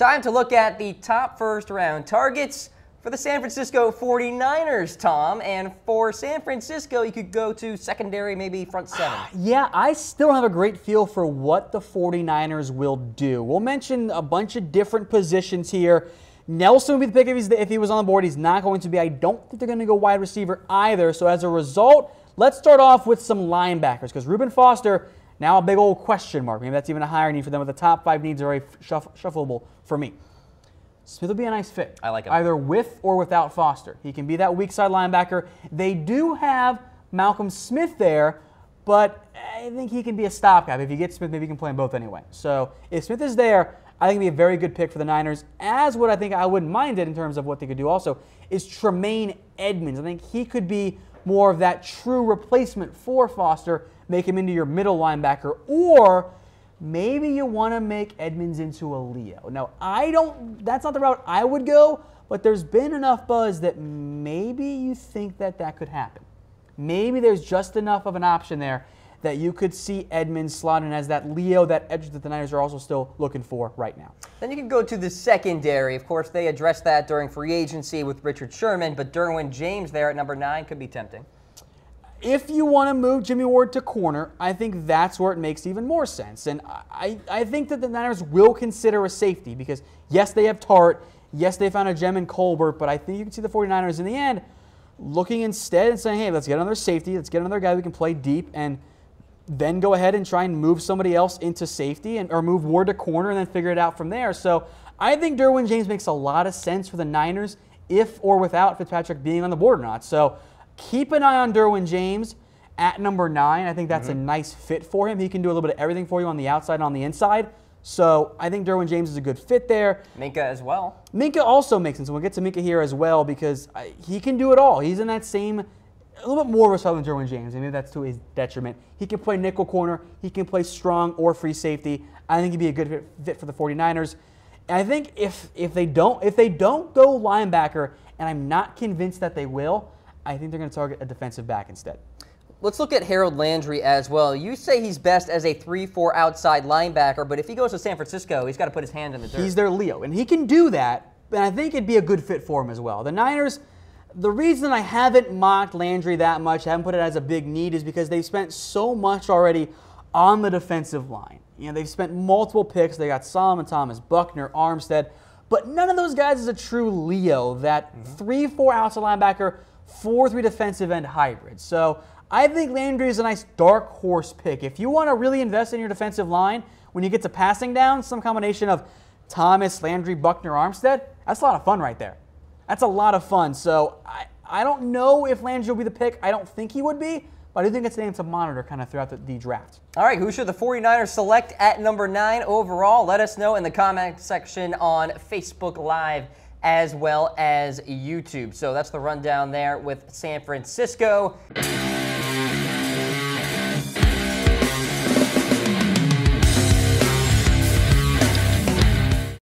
time to look at the top first-round targets for the San Francisco 49ers, Tom. And for San Francisco, you could go to secondary, maybe front seven. Yeah, I still don't have a great feel for what the 49ers will do. We'll mention a bunch of different positions here. Nelson would be the pick if he was on the board. He's not going to be. I don't think they're going to go wide receiver either. So as a result, let's start off with some linebackers, because Reuben Foster, now a big old question mark. Maybe that's even a higher need for them, but the top 5 needs are very shuffleable for me. Smith would be a nice fit. I like him. Either with or without Foster. He can be that weak side linebacker. They do have Malcolm Smith there, but I think he can be a stopgap. If you get Smith, maybe you can play them both anyway. So if Smith is there, I think it would be a very good pick for the Niners. As what I think I wouldn't mind it in terms of what they could do also is Tremaine Edmunds. I think he could be more of that true replacement for Foster, make him into your middle linebacker, or maybe you want to make Edmunds into a Leo. Now, that's not the route I would go, but there's been enough buzz that maybe you think that could happen. Maybe there's just enough of an option there that you could see Edmunds slot in as that Leo, that edge that the Niners are also still looking for right now. Then you can go to the secondary. Of course, they addressed that during free agency with Richard Sherman, but Derwin James there at number 9 could be tempting. If you want to move Jimmy Ward to corner, I think that's where it makes even more sense. And I think that the Niners will consider a safety because, yes, they have Tart. Yes, they found a gem in Colbert. But I think you can see the 49ers in the end looking instead and saying, hey, let's get another safety. Let's get another guy we can play deep and then go ahead and try and move somebody else into safety or move Ward to corner and then figure it out from there. So I think Derwin James makes a lot of sense for the Niners if or without Fitzpatrick being on the board or not. So keep an eye on Derwin James at number 9. I think that's a nice fit for him. He can do a little bit of everything for you on the outside and on the inside. So I think Derwin James is a good fit there. Minkah as well. Minkah also makes sense. We'll get to Minkah here as well because he can do it all. He's in that same, a little bit more versatile than Derwin James. Maybe that's to his detriment. He can play nickel corner. He can play strong or free safety. I think he'd be a good fit for the 49ers. And I think if they don't go linebacker, and I'm not convinced that they will, I think they're going to target a defensive back instead. Let's look at Harold Landry as well. You say he's best as a 3-4 outside linebacker, but if he goes to San Francisco, he's got to put his hand in the dirt. He's their Leo, and he can do that, and I think it'd be a good fit for him as well. The Niners, the reason I haven't mocked Landry that much, haven't put it as a big need, is because they've spent so much already on the defensive line. You know, they've spent multiple picks. They got Solomon Thomas, Buckner, Armstead, but none of those guys is a true Leo, that 3-4 outside linebacker, 4-3 defensive end hybrid. So I think Landry is a nice dark horse pick. If you want to really invest in your defensive line, when you get to passing down, some combination of Thomas, Landry, Buckner, Armstead, that's a lot of fun right there. That's a lot of fun. So I don't know if Landry will be the pick. I don't think he would be, but I do think it's a name to monitor kind of throughout the draft. All right, who should the 49ers select at number 9 overall? Let us know in the comment section on Facebook Live as well as YouTube. So that's the rundown there with San Francisco.